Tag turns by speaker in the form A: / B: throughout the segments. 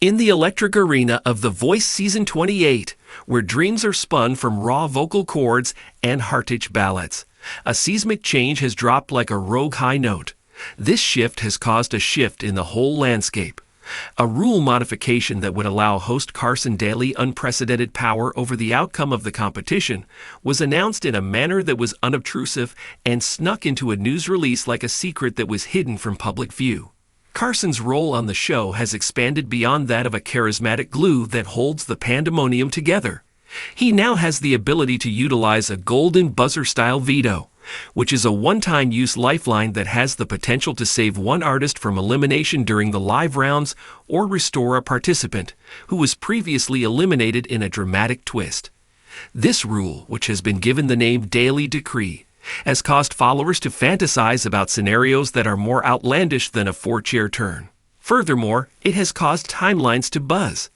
A: In the electric arena of The Voice Season 28, where dreams are spun from raw vocal cords and heartage ballads, a seismic change has dropped like a rogue high note. This shift has caused a shift in the whole landscape. A rule modification that would allow host Carson Daly unprecedented power over the outcome of the competition was announced in a manner that was unobtrusive and snuck into a news release like a secret that was hidden from public view. Carson's role on the show has expanded beyond that of a charismatic glue that holds the pandemonium together. He now has the ability to utilize a golden buzzer-style veto, which is a one-time use lifeline that has the potential to save one artist from elimination during the live rounds or restore a participant who was previously eliminated in a dramatic twist. This rule, which has been given the name Daly Decree, has caused followers to fantasize about scenarios that are more outlandish than a four-chair turn. Furthermore, it has caused timelines to buzz.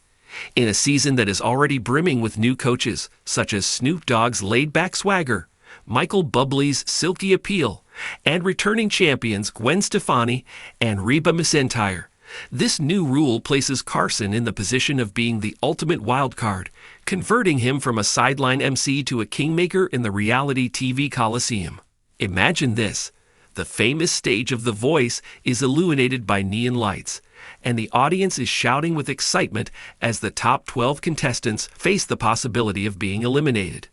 A: In a season that is already brimming with new coaches, such as Snoop Dogg's laid-back swagger, Michael Bubbley's silky appeal, and returning champions Gwen Stefani and Reba McEntire, this new rule places Carson in the position of being the ultimate wildcard, converting him from a sideline MC to a kingmaker in the reality TV Coliseum. Imagine this. The famous stage of The Voice is illuminated by neon lights, and the audience is shouting with excitement as the top 12 contestants face the possibility of being eliminated.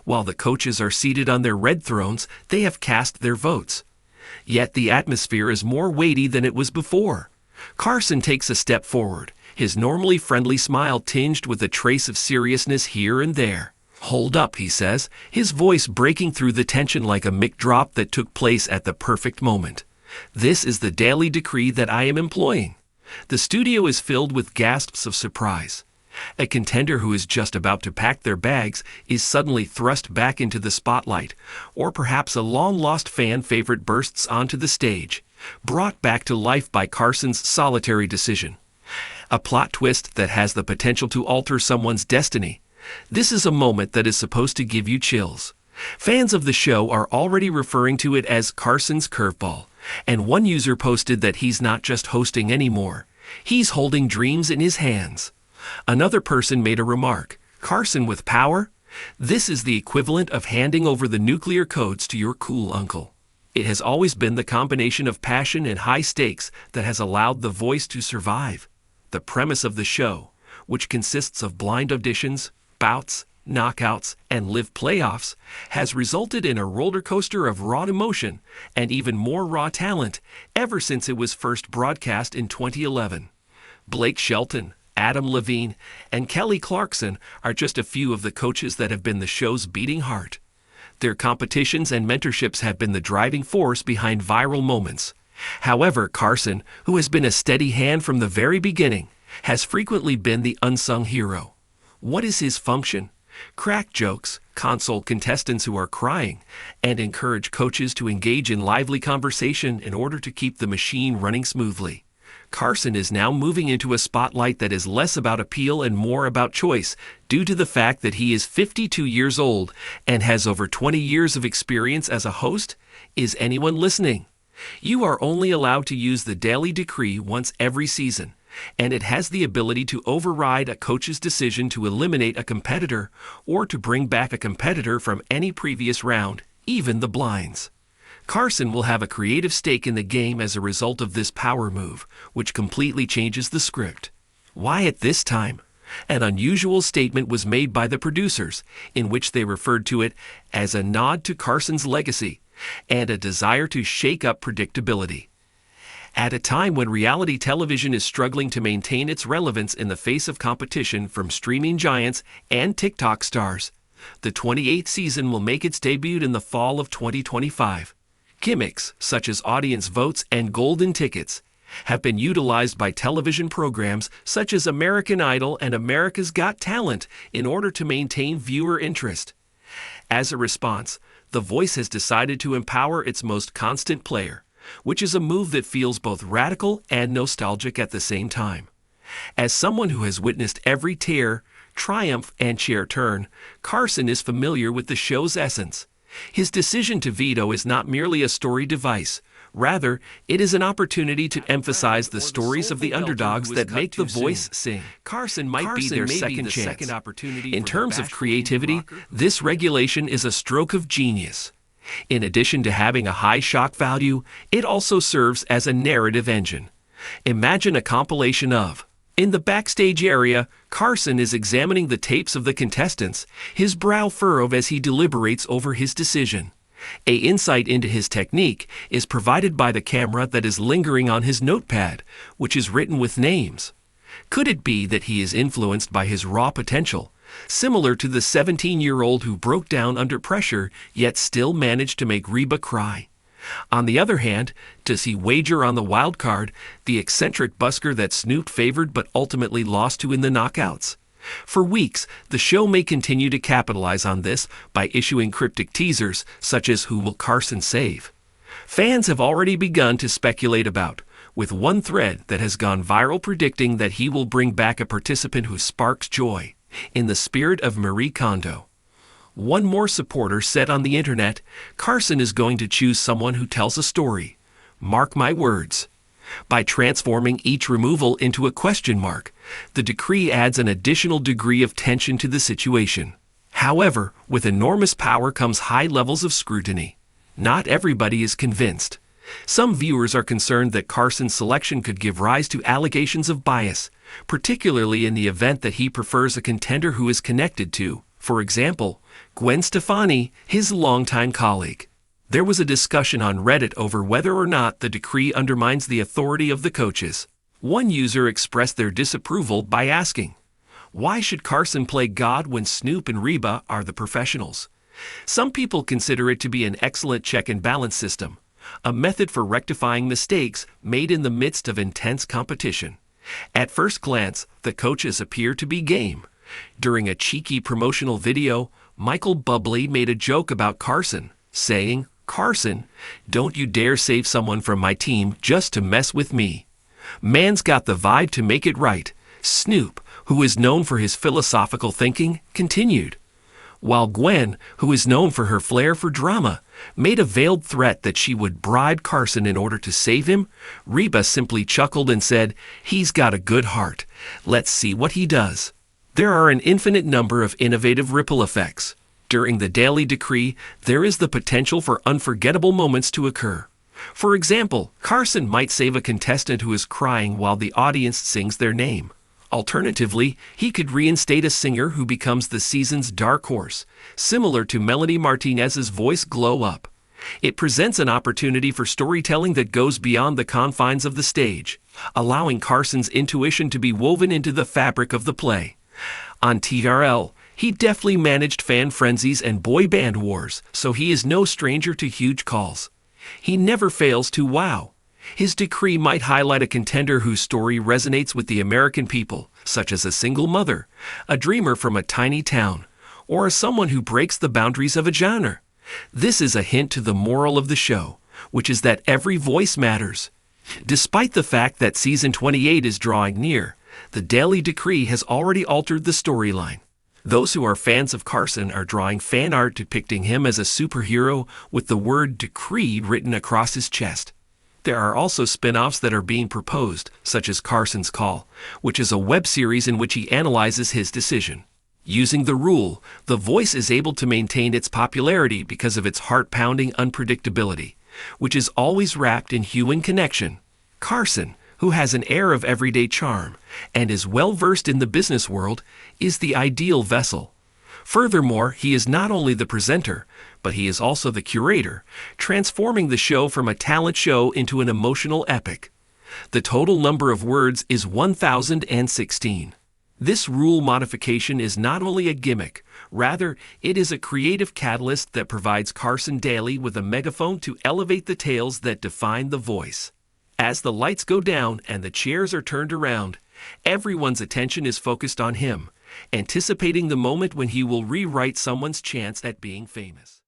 A: While the coaches are seated on their red thrones, they have cast their votes. Yet the atmosphere is more weighty than it was before. Carson takes a step forward, his normally friendly smile tinged with a trace of seriousness here and there. "Hold up," he says, his voice breaking through the tension like a mic drop that took place at the perfect moment. "This is the Daly Decree that I am employing." The studio is filled with gasps of surprise. A contender who is just about to pack their bags is suddenly thrust back into the spotlight, or perhaps a long-lost fan favorite bursts onto the stage, brought back to life by Carson's solitary decision. A plot twist that has the potential to alter someone's destiny. This is a moment that is supposed to give you chills. Fans of the show are already referring to it as Carson's curveball, and one user posted that he's not just hosting anymore, he's holding dreams in his hands. Another person made a remark, "Carson with power? This is the equivalent of handing over the nuclear codes to your cool uncle." It has always been the combination of passion and high stakes that has allowed The Voice to survive. The premise of the show, which consists of blind auditions, bouts, knockouts, and live playoffs, has resulted in a roller coaster of raw emotion and even more raw talent ever since it was first broadcast in 2011. Blake Shelton, Adam Levine, and Kelly Clarkson are just a few of the coaches that have been the show's beating heart. Their competitions and mentorships have been the driving force behind viral moments. However, Carson, who has been a steady hand from the very beginning, has frequently been the unsung hero. What is his function? Crack jokes, console contestants who are crying, and encourage coaches to engage in lively conversation in order to keep the machine running smoothly. Carson is now moving into a spotlight that is less about appeal and more about choice, due to the fact that he is 52 years old and has over 20 years of experience as a host. Is anyone listening? You are only allowed to use the Daly Decree once every season, and it has the ability to override a coach's decision to eliminate a competitor or to bring back a competitor from any previous round, even the blinds. Carson will have a creative stake in the game as a result of this power move, which completely changes the script. Why at this time? An unusual statement was made by the producers, in which they referred to it as a nod to Carson's legacy and a desire to shake up predictability. At a time when reality television is struggling to maintain its relevance in the face of competition from streaming giants and TikTok stars, the 28th season will make its debut in the fall of 2025. Gimmicks, such as audience votes and golden tickets, have been utilized by television programs such as American Idol and America's Got Talent in order to maintain viewer interest. As a response, The Voice has decided to empower its most constant player, which is a move that feels both radical and nostalgic at the same time. As someone who has witnessed every tear, triumph, and chair turn, Carson is familiar with the show's essence. His decision to veto is not merely a story device. Rather, it is an opportunity to emphasize the stories of the underdogs that make The Voice sing. Carson might be their second chance. In terms of creativity, this regulation is a stroke of genius. In addition to having a high shock value, it also serves as a narrative engine. Imagine a compilation of, in the backstage area, Carson is examining the tapes of the contestants, his brow furrowed as he deliberates over his decision. An insight into his technique is provided by the camera that is lingering on his notepad, which is written with names. Could it be that he is influenced by his raw potential, similar to the 17-year-old who broke down under pressure yet still managed to make Reba cry? On the other hand, does he wager on the wild card, the eccentric busker that Snoop favored but ultimately lost to in the knockouts? For weeks, the show may continue to capitalize on this by issuing cryptic teasers such as "Who will Carson save?" Fans have already begun to speculate about, with one thread that has gone viral predicting that he will bring back a participant who sparks joy, in the spirit of Marie Kondo. One more supporter said on the internet, Carson is going to choose someone who tells a story. Mark my words. By transforming each removal into a question mark, the decree adds an additional degree of tension to the situation. However, with enormous power comes high levels of scrutiny. Not everybody is convinced. Some viewers are concerned that Carson's selection could give rise to allegations of bias, particularly in the event that he prefers a contender who is connected to, for example, Gwen Stefani, his longtime colleague. There was a discussion on Reddit over whether or not the decree undermines the authority of the coaches. One user expressed their disapproval by asking, "Why should Carson play God when Snoop and Reba are the professionals?" Some people consider it to be an excellent check and balance system, a method for rectifying mistakes made in the midst of intense competition. At first glance, the coaches appear to be game. During a cheeky promotional video, Michael Bublé made a joke about Carson, saying, "Carson, don't you dare save someone from my team just to mess with me." Man's got the vibe to make it right. Snoop, who is known for his philosophical thinking, continued. While Gwen, who is known for her flair for drama, made a veiled threat that she would bribe Carson in order to save him, Reba simply chuckled and said, "He's got a good heart. Let's see what he does." There are an infinite number of innovative ripple effects. During the Daly decree, there is the potential for unforgettable moments to occur. For example, Carson might save a contestant who is crying while the audience sings their name. Alternatively, he could reinstate a singer who becomes the season's dark horse, similar to Melanie Martinez's Voice Glow Up. It presents an opportunity for storytelling that goes beyond the confines of the stage, allowing Carson's intuition to be woven into the fabric of the play. On TRL, he deftly managed fan frenzies and boy band wars, so he is no stranger to huge calls. He never fails to wow. His decree might highlight a contender whose story resonates with the American people, such as a single mother, a dreamer from a tiny town, or someone who breaks the boundaries of a genre. This is a hint to the moral of the show, which is that every voice matters. Despite the fact that season 28 is drawing near, the Daly decree has already altered the storyline. Those who are fans of Carson are drawing fan art depicting him as a superhero with the word decree written across his chest. There are also spin-offs that are being proposed, such as Carson's Call, which is a web series in which he analyzes his decision. Using the rule, The Voice is able to maintain its popularity because of its heart-pounding unpredictability, which is always wrapped in human connection. Carson, who has an air of everyday charm and is well-versed in the business world, is the ideal vessel. Furthermore, he is not only the presenter, but he is also the curator, transforming the show from a talent show into an emotional epic. The total number of words is 1,016. This rule modification is not only a gimmick, rather, it is a creative catalyst that provides Carson Daly with a megaphone to elevate the tales that define The Voice. As the lights go down and the chairs are turned around, everyone's attention is focused on him, anticipating the moment when he will rewrite someone's chance at being famous.